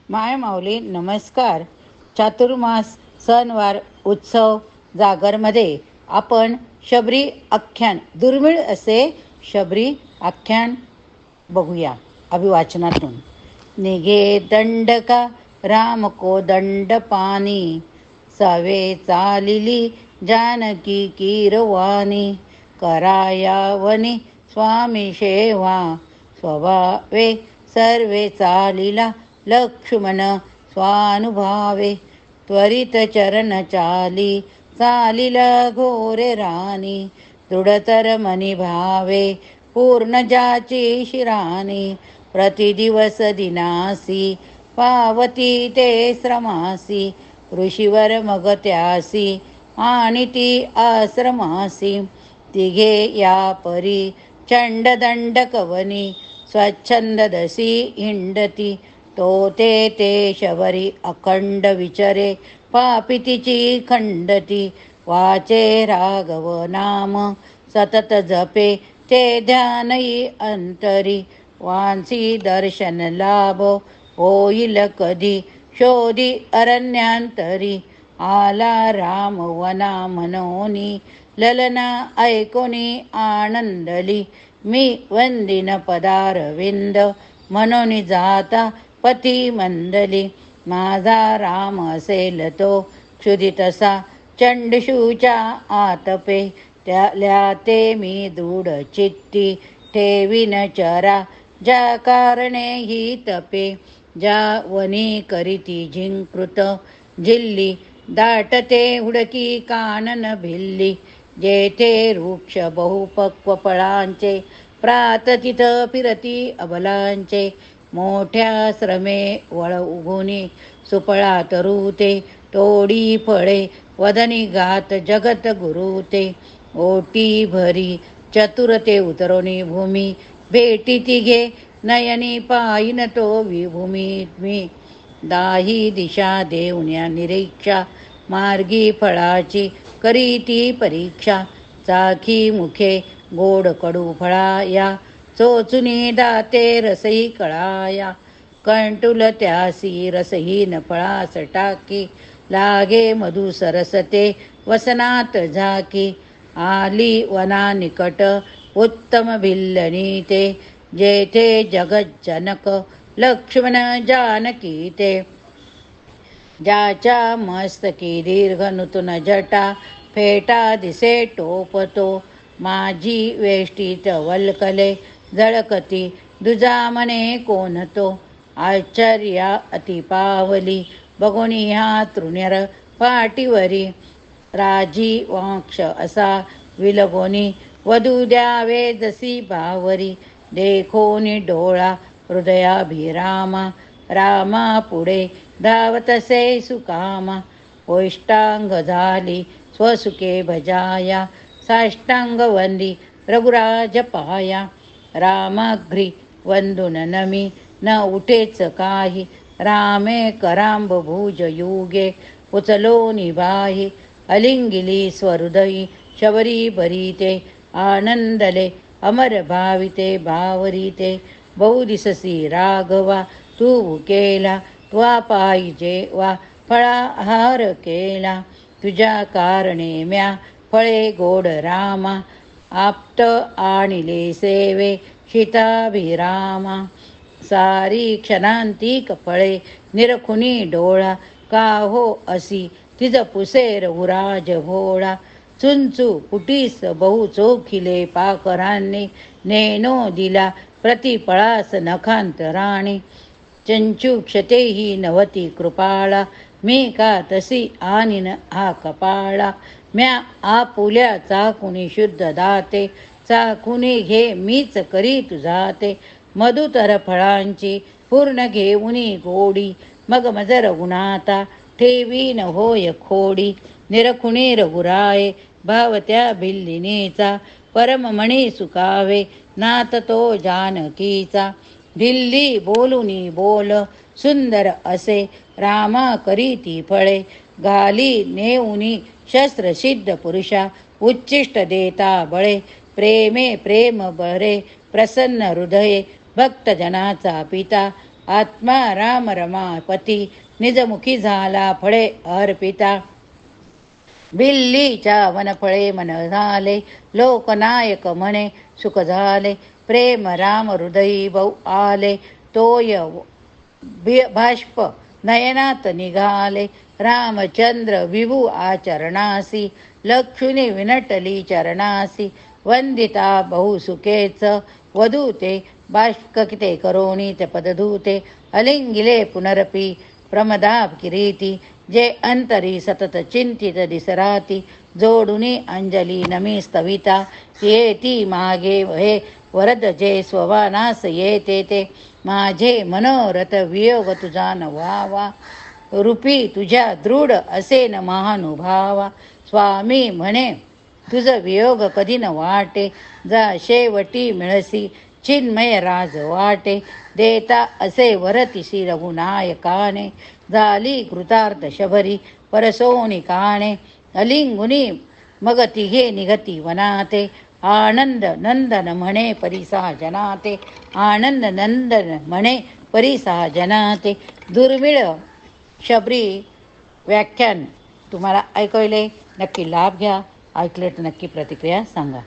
माय माऊली नमस्कार. चातुर्मास सणवार उत्सव जागरमध्ये आपण शबरी आख्यान, दुर्मिळ असे शबरी आख्यान बघूया अभिवाचनातून. निघे दंडका राम को दंडपानी, सवे चालिली जानकी कीरवानी, करायावनी स्वामी सेवा, स्वभावे सर्वे चालिला लक्ष्मण स्वानुभावे, त्वरित चरण चाली चालिला घोरे राणी, दृढतर मनी भावे पूर्ण जाची शिराणी, प्रतिदिवस दिनासी पावती ते श्रमासी, ऋषीवर मग त्यासी आणि ती आश्रमासी, तिघे या परी चंडदंड कवनी, स्वच्छंददसी हिंडती, तो ते शबरी अखंड विचरे पापितीची खंडती, वाचे राघव नाम सतत जपे ते ध्यानई अंतरी, वांसी दर्शन लाभ होईल कधी शोधी अरण्यांतरी, आला राम वना मनोनी ललना ऐकोनी आनंदली, मी वंदिन पदारविंद मनोनी जाता पती मंदली, माझा राम असेल तो क्षुधितसा चंडशूच्या आतपे, त्याला ते मी दृढ चित्ती ठेवीन चरा, ज्या कारणे ही तपे, ज्या वनी करीती झिंकृत जिल्ली, दाटते हुडकी कानन भिल्ली, जेथे वृक्ष बहुपक्व फळांचे प्रात तिथ फिरती अबलांचे, मोठ्या श्रमे वळ उगुनी सुफळा तरुते, तोडी फळे वदनी गात जगत गुरुते, ओटी भरी चतुरते उतरोनी भूमी, भेटी तिघे नयनी पायीन तो विभूमी, मी दाही दिशा देऊन्या निरीक्षा, मार्गी फळाची करीती परीक्षा, चाखी मुखे गोड कडू फळाया, चोचुनी दाते रसही कळाया, कंटुल त्यासी रसहीन फळास टाकी, लागे मधु सरसते वसनात झाकी, आली वना निकट उत्तम भिल्लनी ते, जेथे जगज्जनक लक्ष्मण जानकी ते, ज्याच्या मस्तकी दीर्घ नूतन जटा फेटा दिसे टोपतो, माझी वेष्टीत वल्कले झळकती दुजामने कोणतो, आश्चर्या अति पावली बघुनी ह्या तृण्यर पाटीवरी, राजी वाक्ष असा विलगोनी वधू द्यावे जसी बावरी, देखोनी डोळा हृदयाभिरामा, रामा पुढे धावतसे सुकामा, ओष्टांग झाली स्वसुखे भजाया, साष्टांग वंदी रघुराज पाया, रामाघ्री वंदुन नमी न उठेच काही, रामे करांब भुज युगे उचलो निभाही, अलिंगिली स्वहृदयी शबरी भरीते, आनंदले अमर भाविते भावरीते, बहुदिससी राघवा तू केला, त्वा पाहिजे वा फळाहार केला, तुझ्या कारणे म्या फळे गोड रामा, आप्त आणिले सेवे शीताभिरामा, सारी क्षणांतिक फळे निरखुनी डोळा, का हो असी तिज पुसे रघुराज भोळा, चुंचू पुटीस बहु चोखिले पाखरांनी, नेनो दिला प्रतिपळास नखांतराणी, चंचुक्षतेही नवती कृपाळा, मी का तसी आणीन हा कपाळा, म्या आपुल्या चाकुनी शुद्ध दाते, चाकुनी घे मीच करी तुझाते, मधुतर फळांची पूर्ण घेऊनी गोडी, मग मज रघुनाथा ठेवी न होय खोडी, निरखुणी रघुराये भावत्या भिल्लिनीचा, परममणी सुकावे नाथ तो जानकीचा, भिल्ली बोलुनी बोल सुंदर असे, रामा करीती फळे घाली नेऊनी, शस्त्र सिद्ध पुरुषा उच्चिष्ट देता बळे, प्रेमे प्रेम बरे प्रसन्न हृदये भक्तजनाचा पिता, आत्मा राम रमापती निजमुखी झाला फळे अर्पिता. बिल्लीच्या वनफळे मन झाले लोकनायक म्हणे सुख झाले. प्रेम राम हृदयी बहु आले तोय बाष्प नयनात निघाले. रामचंद्र विभू आचरणासी लक्ष्मी विनटली चरणासी. वंदिता बहुसुखेच वधूते बाष्कते करोणीत पदधूते. अलिंगिले पुनरपी प्रमदाप किरीती जे अंतरी सतत चिंतित दिसराती. जोडुनी अंजली नमी स्तविता येती मागे हे वरद जे स्ववानास येते ते. माझे मनोरथ वियोग तुझा न व्हावा रूपी तुझ्या दृढ असे न महानुभावा. स्वामी म्हणे तुझ वियोग कधी न वाटे जा शेवटी मिळसी चिन्मय राज वाटे. देता असे वरतिसी रघुनायकाने झाली कृतार्थ शबरी परसोनी काणे. अलिंगुनी मग तिघे निघती वनाते आनंद नंदन म्हणे परिसा जनाते. आनंद नंदन म्हणे परिसा जनाते. दुर्मिळ शबरी व्याख्यान तुम्हाला ऐकवले, नक्की लाभ घ्या. ऐकले तर नक्की प्रतिक्रिया सांगा.